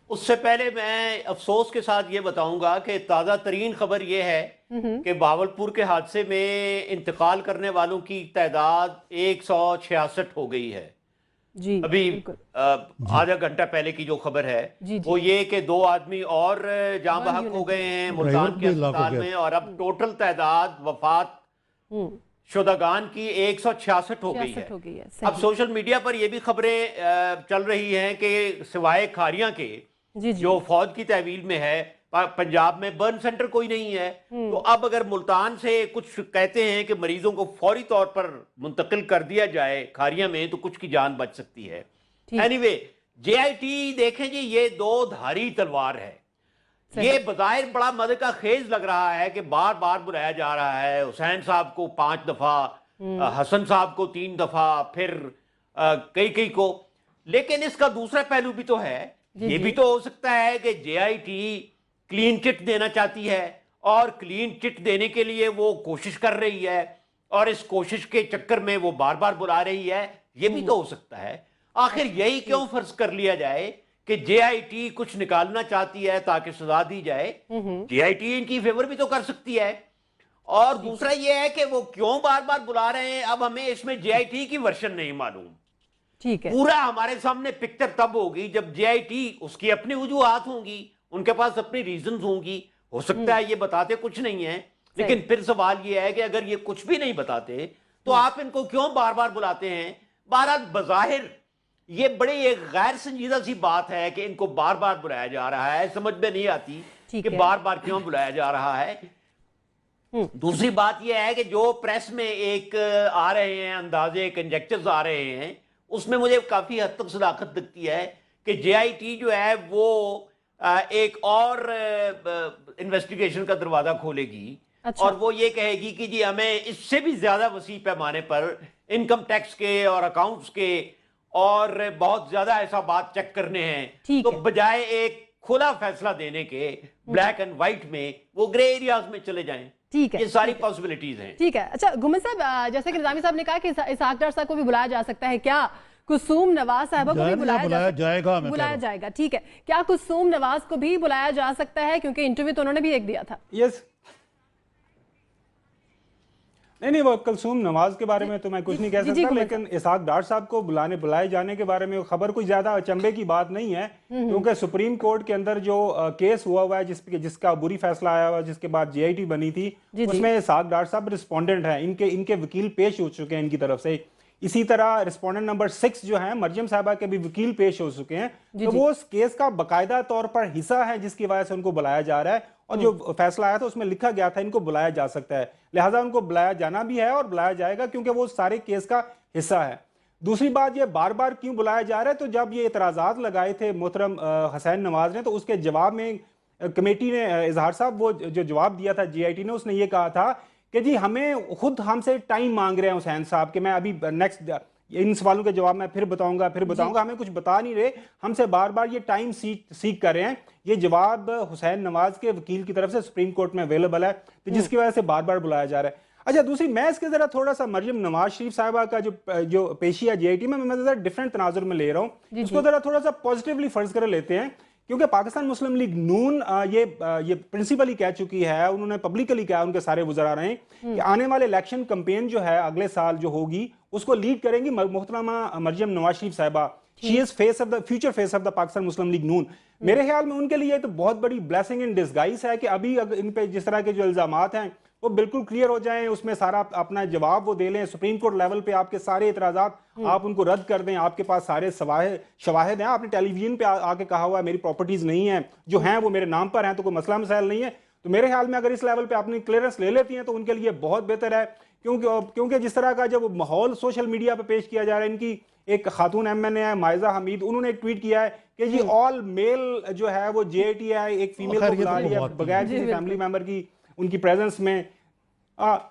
उससे पहले मैं अफसोस के साथ ये बताऊंगा कि ताज़ा तरीन खबर ये है कि बावलपुर के हादसे में इंतकाल करने वालों की तादाद 166 हो गई है। जी, अभी आधा घंटा पहले की जो खबर है वो ये कि 2 आदमी और जाँ बहक हो गए हैं मुल्तान के अस्पताल में, और अब टोटल तादाद वफात शुदागान की 166 हो गई है। अब सोशल मीडिया पर यह भी खबरें चल रही हैं कि सिवाय खारियां के जो फौज की तहवील में है, पंजाब में बर्न सेंटर कोई नहीं है। तो अब अगर मुल्तान से कुछ कहते हैं कि मरीजों को फौरी तौर पर मुंतकिल कर दिया जाए खारिया में, तो कुछ की जान बच सकती है। एनीवे, JIT देखें जी, ये 2 धारी तलवार है। ये बज़ाहिर बड़ा मदद का खेज लग रहा है कि बार बार बुलाया जा रहा है, हुसैन साहब को 5 दफा, हसन साहब को 3 दफा, फिर कई को। लेकिन इसका दूसरा पहलू भी तो है, ये भी तो हो सकता है कि JIT क्लीन चिट देना चाहती है और क्लीन चिट देने के लिए वो कोशिश कर रही है, और इस कोशिश के चक्कर में वो बार बार बुला रही है। ये भी तो हो सकता है। आखिर यही क्यों फर्ज कर लिया जाए कि JIT कुछ निकालना चाहती है ताकि सजा दी जाए? JIT इनकी फेवर भी तो कर सकती है। और दूसरा ये है कि वो क्यों बार बार बुला रहे हैं, अब हमें इसमें JIT की वर्शन नहीं मालूम। ठीक है। पूरा हमारे सामने पिक्चर तब होगी जब JIT, उसकी अपनी वजूहात होंगी, उनके पास अपनी रीजंस होंगी। हो सकता है ये बताते कुछ नहीं है, लेकिन फिर सवाल ये है कि अगर ये कुछ भी नहीं बताते तो आप इनको क्यों बार बार बुलाते हैं? बहरहाल बज़ाहिर ये बड़ी एक गैर संजीदा सी बात है कि इनको बार बार बुलाया जा रहा है। समझ में नहीं आती कि बार बार क्यों बुलाया जा रहा है। दूसरी बात यह है कि जो प्रेस में एक आ रहे हैं अंदाजे, कंजेक्चर्स आ रहे हैं, उसमें मुझे काफी हद तक सदाकत दिखती है कि JIT जो है वो एक और इन्वेस्टिगेशन का दरवाजा खोलेगी। अच्छा। और वो ये कहेगी कि जी हमें इससे भी ज्यादा वसी पैमाने पर इनकम टैक्स के और अकाउंट्स के और बहुत ज्यादा ऐसा बात चेक करने हैं। तो बजाय एक खुला फैसला देने के ब्लैक एंड व्हाइट में वो ग्रे एरियाज में चले जाएं। ठीक है, ये सारी पॉसिबिलिटीज हैं। ठीक है। अच्छा घुमन साहब, जैसे कि निजामी साहब ने कहा कि इसहाक डार साहब को भी बुलाया जा सकता है, क्या कुसुम नवाज साहबा को भी बुलाया जाएगा? ठीक है, क्या कुसुम नवाज को भी बुलाया जा सकता है, क्योंकि इंटरव्यू तो उन्होंने भी एक दिया था? यस। नहीं, वो कुलसूम नवाज के बारे में तो मैं कुछ नहीं कह सकता, लेकिन इसहाक डार साहब को बुलाए जाने के बारे में खबर कोई ज्यादा अचंभे की बात नहीं है, क्योंकि सुप्रीम कोर्ट के अंदर जो केस हुआ है जिसका बुरी फैसला आया हुआ, जिसके बाद JIT बनी थी, उसमें इसहाक डार साहब रिस्पोंडेंट हैं। इनके वकील पेश हो चुके हैं इनकी तरफ से। इसी तरह रिस्पोंडेंट नंबर 6 जो है मरियम साहबा के भी वकील पेश हो चुके हैं। तो वो उस केस का बाकायदा तौर पर हिस्सा है, जिसकी वजह से उनको बुलाया जा रहा है। और जो फैसला आया था उसमें लिखा गया था इनको बुलाया जा सकता है, लिहाजा उनको बुलाया जाना भी है और बुलाया जाएगा, क्योंकि वो सारे केस का हिस्सा है। दूसरी बात, ये बार बार क्यों बुलाया जा रहा है, तो जब ये इतराजात लगाए थे मोहतरम हुसैन नवाज ने, तो उसके जवाब में कमेटी ने, इजहार साहब वो जो जवाब दिया था JIT ने, उसने ये कहा था कि जी हमें खुद हमसे टाइम मांग रहे हैं हुसैन साहब के, मैं अभी नेक्स्ट इन सवालों के जवाब मैं फिर बताऊंगा, हमें कुछ बता नहीं रहे, हमसे बार बार ये टाइम सीख कर रहे हैं। ये जवाब हुसैन नवाज के वकील की तरफ से सुप्रीम कोर्ट में अवेलेबल है, तो जिसकी वजह से बार बार बुलाया जा रहा है। अच्छा, दूसरी मैं इसके जरा थोड़ा सा मरियम नवाज शरीफ साहिबा का जो पेशिया JIT में मैं जरा डिफरेंट तनाजुर में ले रहा हूँ, इसको जरा थोड़ा सा पॉजिटिवली फर्ज कर लेते हैं, क्योंकि पाकिस्तान मुस्लिम लीग नून ये प्रिंसिपली कह चुकी है, उन्होंने पब्लिकली कहा, उनके सारे वज़रा रहे कि आने वाले इलेक्शन कैंपेन जो है अगले साल जो होगी उसको लीड करेंगी मोहतरमा मरियम नवाज शरीफ साहिबा। She is face of the future face of the Pakistan Muslim League Noon. मेरे ख्याल में उनके लिए तो बहुत बड़ी ब्लेसिंग इन डिस्गाइज है कि अभी इन पे जिस तरह के जो इल्जामात हैं वो बिल्कुल क्लियर हो जाएं, उसमें सारा अपना जवाब वो दे लें, सुप्रीम कोर्ट लेवल पे आपके सारे इतराजात आप उनको रद्द कर दें, आपके पास सारे शवाहिद हैं, आपने टेलीविजन पे आके कहा हुआ है मेरी प्रॉपर्टीज नहीं है, जो हैं वो मेरे नाम पर हैं, तो कोई मसला मसाइल नहीं है। तो मेरे ख्याल में अगर इस लेवल पे अपनी क्लियरेंस ले लेती हैं तो उनके लिए बहुत बेहतर है, क्योंकि जिस तरह का जब माहौल सोशल मीडिया पे पेश किया जा रहा है, इनकी एक खातून MNA है माइजा हमीद, उन्होंने एक ट्वीट किया है कि जी ऑल मेल जो है वो JIT है, एक फीमेल को बुला लिया बगैर किसी फैमिली मेंबर की उनकी प्रेजेंस में।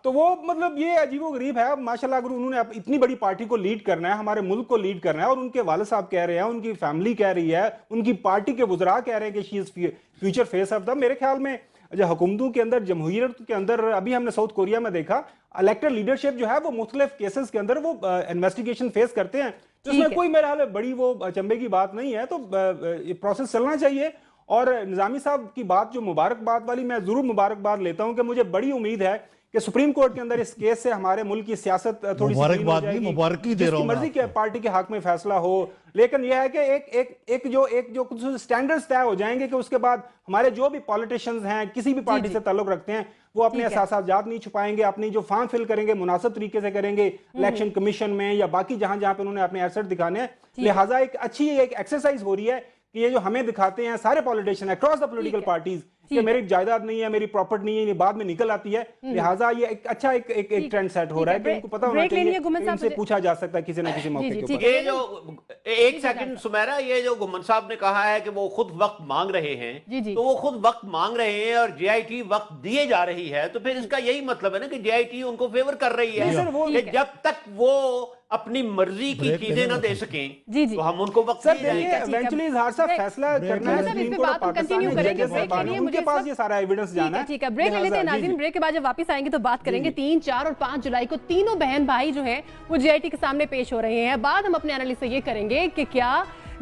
तो वो मतलब ये अजीबो गरीब है। माशाल्लाह अगर उन्होंने इतनी बड़ी पार्टी को लीड करना है, हमारे मुल्क को लीड करना है, और उनके वालिद साहब कह रहे हैं, उनकी फैमिली कह रही है, उनकी पार्टी के वुज़रा कह रहे हैं कि she is future face of the, मेरे ख्याल में जो हुकूमतों के अंदर, जमहूरियत के अंदर, अभी हमने साउथ कोरिया में देखा इलेक्टेड लीडरशिप जो है वो मुख्तलिफ केसेस के अंदर वो इन्वेस्टिगेशन फेस करते हैं, तो इसमें कोई मेरे ख्याल में बड़ी वो अचंभे की बात नहीं है। तो ये प्रोसेस चलना चाहिए। और निज़ामी साहब की बात जो मुबारकबाद वाली, मैं जरूर मुबारकबाद लेता हूं कि मुझे बड़ी उम्मीद है कि सुप्रीम कोर्ट के अंदर इस केस से हमारे मुल्क की सियासत थोड़ी सी मुबारकी दे रहा हूं, मर्जी के पार्टी के हक में फैसला हो, लेकिन यह है कि एक जो स्टैंडर्ड्स तय हो जाएंगे कि उसके बाद हमारे जो भी पॉलिटिशियंस हैं, किसी भी पार्टी से ताल्लुक रखते हैं, वो अपने एहसास नहीं छुपाएंगे, अपनी जो फॉर्म फिल करेंगे मुनासिब तरीके से करेंगे, इलेक्शन कमीशन में या बाकी जहां जहां पे उन्होंने अपने एसेट दिखाने हैं। लिहाजा एक अच्छी एक एक्सरसाइज हो रही है कि ये जो हमें दिखाते हैं सारे politician across the political parties कि मेरी जायदाद नहीं है, मेरी प्रॉपर्टी नहीं है, ये बाद में निकल आती है, लिहाजा ये एक अच्छा एक ट्रेंड सेट हो रहा है कि इनको पता होना चाहिए, इनसे पूछा जा सकता है किसी न किसी मौके के ऊपर। ये जो एक सेकंड सुमेरा, ये जो गुमन साहब ने कहा है कि वो खुद वक्त मांग रहे हैं, तो वो खुद वक्त मांग रहे हैं और JIT वक्त दिए जा रही है, तो फिर इसका यही मतलब है ना कि JIT उनको फेवर कर रही है। जब तक वो अपनी मर्जी की चीजें ना दे सकें तो हम उनको वक्त इवेंचुअली इजहार साहब फैसला करना है, सुप्रीम कोर्ट पाकिस्तान उनके पास ये सारा एविडेंस जाना है। ठीक है, ब्रेक ले लेते हैं नाज़रीन। ब्रेक के बाद जब वापस आएंगे तो बात करेंगे 3, 4 और 5 जुलाई को तीनों बहन भाई जो है वो JIT के सामने पेश हो रहे हैं। बाद हम अपने एनालिस्ट से ये करेंगे कि क्या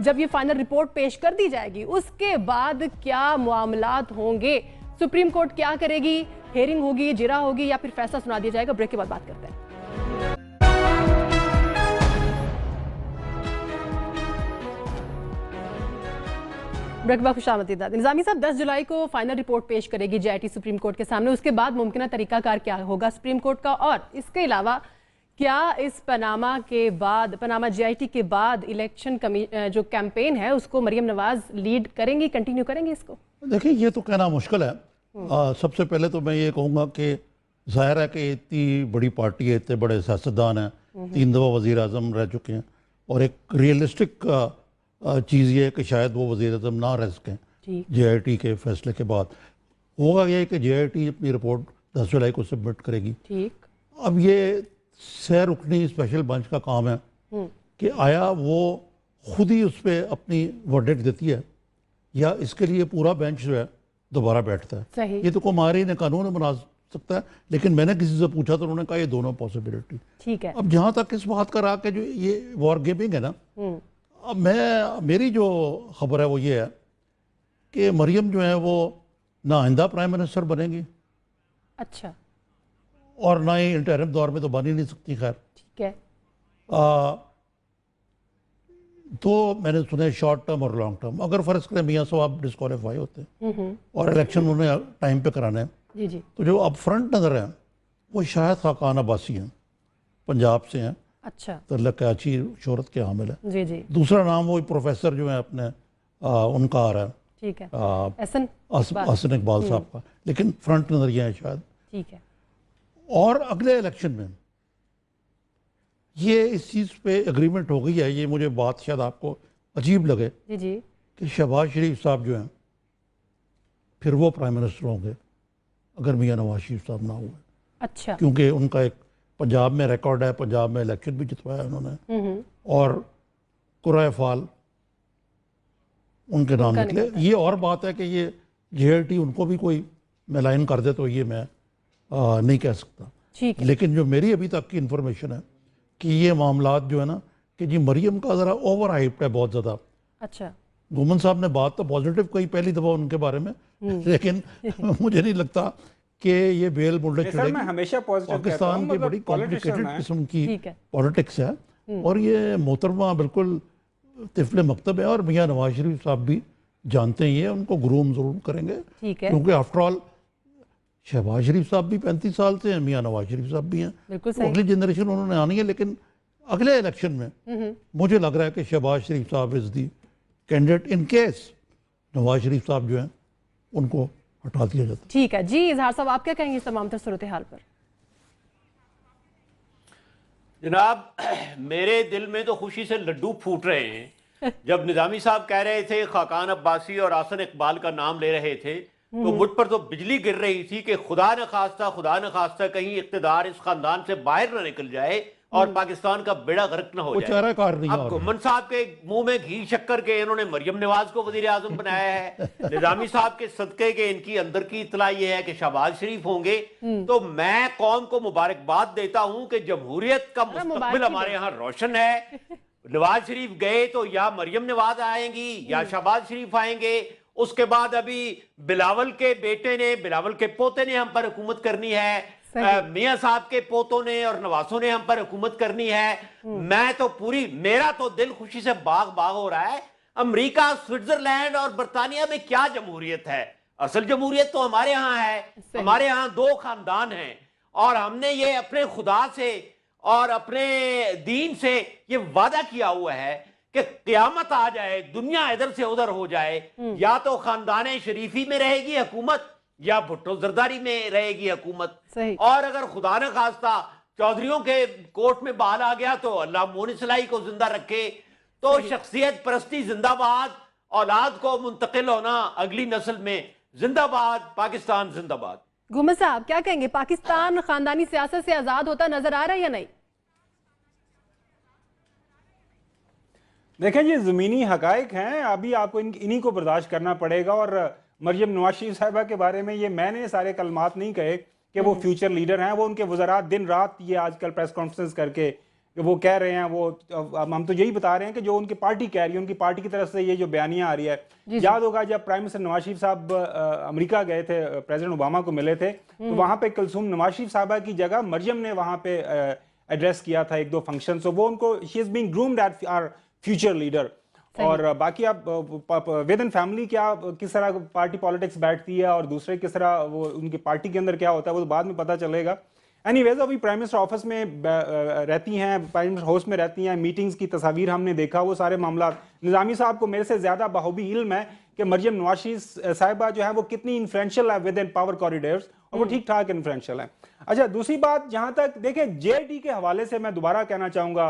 जब ये फाइनल रिपोर्ट पेश कर दी जाएगी उसके बाद क्या मामलात होंगे, सुप्रीम कोर्ट क्या करेगी, हेयरिंग होगी, जिरा होगी या फिर फैसला सुना दिया जाएगा। ब्रेक के बाद बात करते हैं। ब्रेक बाद खुशामदीद। निज़ामी साहब, 10 जुलाई को फाइनल रिपोर्ट पेश करेगी JIT सुप्रीम कोर्ट के सामने, उसके बाद मुमकिन तरीकाकार क्या होगा सुप्रीम कोर्ट का, और इसके अलावा क्या इस पनामा JIT के बाद इलेक्शन जो कैंपेन है उसको मरियम नवाज लीड करेंगी, कंटिन्यू करेंगे इसको? देखिए, ये तो कहना मुश्किल है। सबसे पहले तो मैं ये कहूँगा कि ज़ाहिर है कि इतनी बड़ी पार्टी है, इतने बड़े सियासतदान हैं, 3 दफ़ा वज़ीर आज़म रह चुके हैं, और एक रियलिस्टिक चीज़ ये है कि शायद वो वज़ीर आज़म ना रह सकें JIT के फैसले के बाद। होगा ये कि JIT अपनी रिपोर्ट 10 जुलाई को सबमिट करेगी। ठीक, अब ये सह रुकनी स्पेशल बेंच का काम है कि आया वो खुद ही उस पर अपनी वर्डिक्ट देती है या इसके लिए पूरा बेंच जो है दोबारा बैठता है। ये तो कुमारी ने कानून बना सकता है, लेकिन मैंने किसी से पूछा तो उन्होंने कहा ये दोनों पॉसिबिलिटी। ठीक है, अब जहाँ तक इस बात का रहा कि जो ये वॉर गेमिंग है ना, अब मेरी जो खबर है वो ये है कि मरियम जो है वो ना आइंदा प्राइम मिनिस्टर बनेगी, अच्छा, और ना ही इंटरिम दौर में तो बन ही नहीं सकती। खैर, ठीक है। तो मैंने सुने शॉर्ट टर्म और लॉन्ग टर्म, अगर फर्ज करें मियाँ साहब डिस्क्वालीफाई होते हैं और इलेक्शन उन्हें टाइम पे कराने हैं, जी, तो जो अब फ्रंट नजर है वो शायद खाकान अब्बासी हैं, पंजाब से हैं, अच्छा, तल्लक अच्छी शोहरत के हामिल है। जी। दूसरा नाम वो प्रोफेसर जो है अपने उनका आ रहा है, ठीक है, हसन इकबाल साहब का, लेकिन फ्रंट नजरिया है शायद। ठीक है। और अगले इलेक्शन में ये इस चीज़ पे एग्रीमेंट हो गई है, ये मुझे बात शायद आपको अजीब लगे जी कि शहबाज शरीफ साहब जो हैं फिर वो प्राइम मिनिस्टर होंगे अगर मियाँ नवाज शरीफ साहब ना हुए। अच्छा, क्योंकि उनका एक पंजाब में रिकॉर्ड है, पंजाब में इलेक्शन भी जितवाया उन्होंने और कुराए फाल उनके नाम निकले। ये और बात है कि ये JIT उनको भी कोई मेलाइन कर दे तो ये मैं नहीं कह सकता। ठीक है। लेकिन जो मेरी अभी तक की इंफॉर्मेशन है कि ये मामलात जो है ना कि जी मरियम का ज़रा ओवर हाइप्ड है बहुत ज़्यादा। अच्छा, गुमन साहब ने बात तो पॉजिटिव कही पहली दफ़ा उनके बारे में, लेकिन मुझे नहीं लगता कि ये बेल बुलडे नहीं सर, मैं हमेशा पॉजिटिव कहता हूं, पाकिस्तान की मतलब बड़ी politician कॉम्प्लिकेटेड है। किस्म की ठीक है। पॉलिटिक्स है, और ये मोहतरमा बिल्कुल तिफले मकतब है, और मियाँ नवाज शरीफ साहब भी जानते हैं, ये उनको ग्रूम ज़रूर करेंगे, ठीक है। क्योंकि आफ्टर ऑल शहबाज शरीफ साहब भी 35 साल से हैं, मियाँ नवाज शरीफ साहब भी हैं, बिल्कुल तो सही। अगली जनरेशन उन्होंने आनी है। लेकिन अगले इलेक्शन में मुझे लग रहा है कि शहबाज शरीफ साहब is the candidate in case Nawaz Sharif साहब जो हैं उनको हटा दिया जाता है। ठीक है जी, इजहार साहब आप क्या कहेंगे इस तमाम तर सूरत हाल पर? जनाब, मेरे दिल में तो खुशी से लड्डू फूट रहे हैं जब निजामी साहब कह रहे थे, खाकान अब्बासी और आसन इकबाल का नाम ले रहे थे, तो मुझ पर तो बिजली गिर रही थी कि खुदा न खास्ता कहीं इख्तिदार इस खानदान से बाहर न निकल जाए और पाकिस्तान का बेड़ा गर्क न हो वो जाए। चारा कार नहीं अब और गुम्मन साहब के मुंह में घी शक्कर के इन्होंने मरियम नवाज को वजीर आजम बनाया है। निजामी साहब के सदके के इनकी अंदर की इतला यह है कि शहबाज शरीफ होंगे। तो मैं कौम को मुबारकबाद देता हूं कि जमहूरियत का मुस्तकबिल हमारे यहाँ रोशन है। नवाज शरीफ गए तो या मरियम नवाज आएंगी या शहबाज शरीफ आएंगे। उसके बाद अभी बिलावल के बेटे ने, बिलावल के पोते ने हम पर हुकूमत करनी है, मियां साहब के पोतों ने और नवासों ने हम पर हुकूमत करनी है। मैं तो मेरा तो दिल खुशी से बाग बाग हो रहा है। अमेरिका, स्विट्जरलैंड और बर्तानिया में क्या जमहूरियत है? असल जमहूरियत तो हमारे यहाँ है। हमारे यहाँ दो खानदान हैं और हमने ये अपने खुदा से और अपने दीन से ये वादा किया हुआ है कि क़यामत आ जाए, दुनिया इधर से उधर हो जाए, या तो खानदान शरीफी में रहेगी हुकूमत या भुट्टो जरदारी में रहेगी हुकूमत। और अगर खुदा न खास्ता चौधरियों के कोर्ट में बहाल आ गया तो अल्लाह मोहन सलाई को जिंदा रखे। तो शख्सियत परस्ती जिंदाबाद, औलाद को मुंतकिल होना अगली नस्ल में जिंदाबाद, पाकिस्तान जिंदाबाद। गुमन साहब क्या कहेंगे, पाकिस्तान खानदानी सियासत से आजाद होता नजर आ रहा है या नहीं? देखें, ये ज़मीनी हकाइक हैं, अभी आपको इन्हीं को बर्दाश्त करना पड़ेगा। और मरियम नवाज शरीफ साहिबा के बारे में ये मैंने सारे कलमात नहीं कहे कि वो फ्यूचर लीडर हैं। वो उनके वज़रात दिन रात ये आजकल प्रेस कॉन्फ्रेंस करके वो कह रहे हैं, वो हम तो यही बता रहे हैं कि जो उनकी पार्टी कह रही है, उनकी पार्टी की तरफ से ये जो बयानियाँ आ रही है। याद होगा जब प्राइम मिनिस्टर नवाज शरीफ साहब अमेरिका गए थे, प्रेसिडेंट ओबामा को मिले थे, तो वहाँ पे कुलसूम नवाज शरीफ साहबा की जगह मरियम ने वहाँ पे एड्रेस किया था एक दो फंक्शन। सो वो उनको, she is being groomed at our future leader. और बाकी आप विद इन फैमिली क्या किस तरह पार्टी पॉलिटिक्स बैठती है और दूसरे किस तरह वो उनकी पार्टी के अंदर क्या होता है वो तो बाद में पता चलेगा। एनीवेज, अभी प्राइम मिनिस्टर ऑफिस में रहती हैं, प्राइम मिनिस्टर हाउस में रहती हैं, मीटिंग्स की तस्वीर हमने देखा, वो सारे मामला। निजामी साहब को मेरे से ज़्यादा बखूबी इल्म है कि मरियम नवाज शरीफ साहिबा जो है वो कितनी इन्फ्लुएंशियल है विद इन पावर कॉरिडोर्स, और वो ठीक ठाक इन्फ्लुएंशियल है। अच्छा, दूसरी बात, जहाँ तक देखें JIT के हवाले से मैं दोबारा कहना चाहूँगा,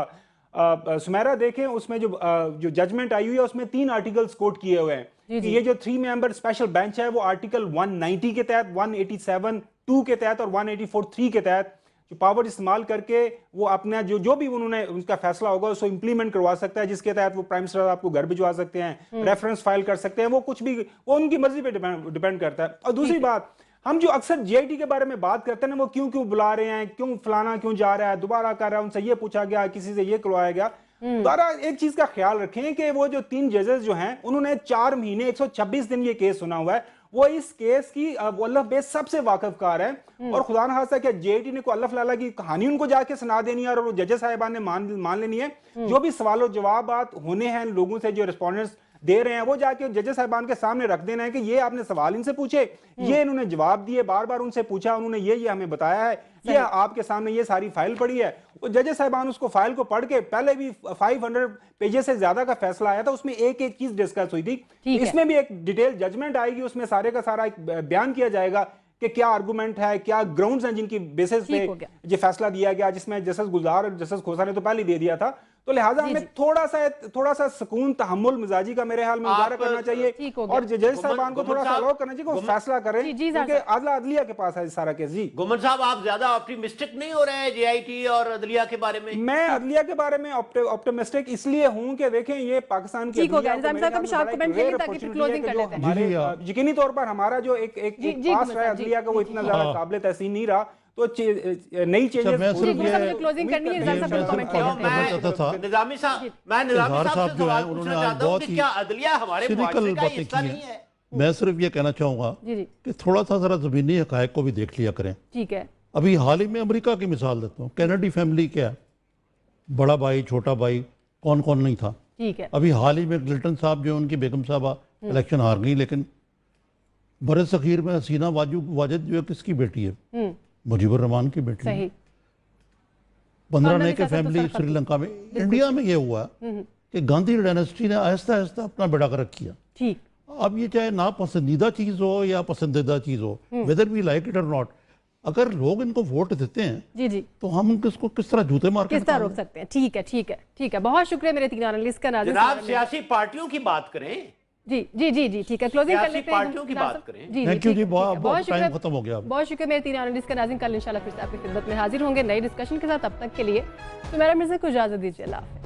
सुमेरा देखें उसमें जो जजमेंट आई हुई है उसमें 3 आर्टिकल्स कोट किए हुए हैं कि ये जो 3 मेंबर स्पेशल बेंच है वो आर्टिकल 190 के तहत, 187(2) के तहत और 184(3) के तहत जो पावर इस्तेमाल करके वो अपना जो भी उन्होंने उनका फैसला होगा उसको इंप्लीमेंट करवा सकता है, जिसके तहत वो प्राइम मिनिस्टर आपको घर भिजवा सकते हैं, रेफरेंस फाइल कर सकते हैं, वो कुछ भी वो उनकी मर्जी पे डिपेंड करता है। और दूसरी बात, हम जो अक्सर JIT के बारे में बात करते हैं ना, वो क्यों बुला रहे हैं, क्यों फलाना क्यों जा रहा है, दोबारा कर रहा है, उनसे ये पूछा गया, किसी से ये करवाया गया। दोबारा एक चीज का ख्याल रखें कि वो जो 3 जजेस जो हैं उन्होंने 4 महीने 126 दिन ये केस सुना हुआ है। वो इस केस की अल्लाह बेस सबसे वाकिफकार है। और खुदा न खास्ता क्या JIT ने कोई अल्लाह फलाला की कहानी उनको जाके सुना देनी है और वो जजेस साहिबान ने मान लेनी है। जो भी सवाल जवाब होने हैं लोगों से, जो रिस्पॉन्डेंट्स दे रहे हैं, वो जाके जजेस साहिबान के सामने रख देना है कि ये आपने सवाल इनसे पूछे, ये इन्होंने जवाब दिए, बार बार उनसे पूछा, उन्होंने ये हमें बताया है, ये आपके सामने ये सारी फाइल पड़ी है। वो जजेस साहिबान उसको फाइल को पढ़ के, पहले भी 500 पेजेस से ज्यादा का फैसला आया था, उसमें एक एक चीज डिस्कस हुई थी। इसमें भी एक डिटेल जजमेंट आएगी, उसमें सारे का सारा एक बयान किया जाएगा कि क्या आर्गुमेंट है, क्या ग्राउंड्स हैं जिनकी बेसिस पे ये फैसला दिया गया, जिसमें जस्टिस गुलजार और जस्टिस खोसा ने तो पहले दे दिया था। तो लिहाजा हमें थोड़ा सा सुकून, तहम्मुल मिजाजी का मेरे ख्याल में मुजाहरा करना चाहिए और जजेस साहबान को थोड़ा सा अलाउ करना चाहिए कि फैसला करें, क्योंकि आदला अदलिया के पास है सारा केस। जी गुमन साहब, आप ज्यादा ऑप्टिमिस्टिक नहीं हो रहे हैं JIT और अदलिया के बारे में? मैं अदलिया के बारे में ऑप्टिमिस्टिक इसलिए हूं कि देखें ये पाकिस्तान की यकीनी तौर पर हमारा जो एक पास है अदलिया का वो इतना ज्यादा काबिल तहसीन नहीं रहा। तो नई अच्छा, चेंजेस मैं सिर्फ ये क्लोजिंग करनी है ये इंसान मैं साहब सिर्फ कमेंट कहना करते हैं। चाहता था निजामी साहब, मैं निजामी इजहार साहब से जो है सवाल उन्होंने पूछना आज चाहता हूं बहुत कि ही क्या अदलिया हमारे सिनिकल मुआशरे का बातें हिस्सा की नहीं हैं। है? मैं सिर्फ ये कहना चाहूँगा जी जी कि थोड़ा सा ज़रा ज़मीनी हक़ाइक़ को भी देख लिया करें। ठीक है। अभी हाल ही में अमेरिका की मिसाल देता हूँ, कैनेडी फैमिली क्या है, बड़ा भाई छोटा भाई कौन कौन नहीं था। ठीक है। अभी हाल ही में क्लिंटन साहब जो उनकी बेगम साहबा इलेक्शन हार गई, लेकिन बरस अखीर में हसीना वाजिद जो है किसकी बेटी है, मुजीबुर रहमान की बेटी है। सही। 15 खानदानी ने के सियासत तो फैमिली सरकत श्रीलंका में। इंडिया में ये हुआ कि गांधी डायनेस्टी ने आहिस्ता आहिस्ता अपना बेड़ा गर्क किया। ठीक। अब ये चाहे नापसंदीदा चीज़ हो या पसंदीदा चीज़ हो, वेदर वी लाइक इट और नॉट, अगर लोग इनको वोट देते हैं जी जी तो हम इसको किस तरह जूते मार के किस तरह रोक सकते हैं। ठीक है ठीक है ठीक है, बहुत शुक्रिया मेरे 3 एनालिस्ट का। नाज़िम जनाब सियासी पार्टियों की बात करें, जी जी जी जी ठीक है, क्लोजिंग कर सियासी लेते हैं। पार्टियों की बात करें। जी थैंक यू ठीक जी, है, बहुत ठीक है। टाइम खत्म हो गया अब। बहुत शुक्रिया मेरे 3 एनालिस्ट का। नाज़िम कल इंशाल्लाह फिर से आपकी खिदमत में हाजिर होंगे नई डिस्कशन के साथ। तब तक के लिए सुमेरा मिर्जा को इजाजत दीजिए। अल्लाह हाफ़िज़।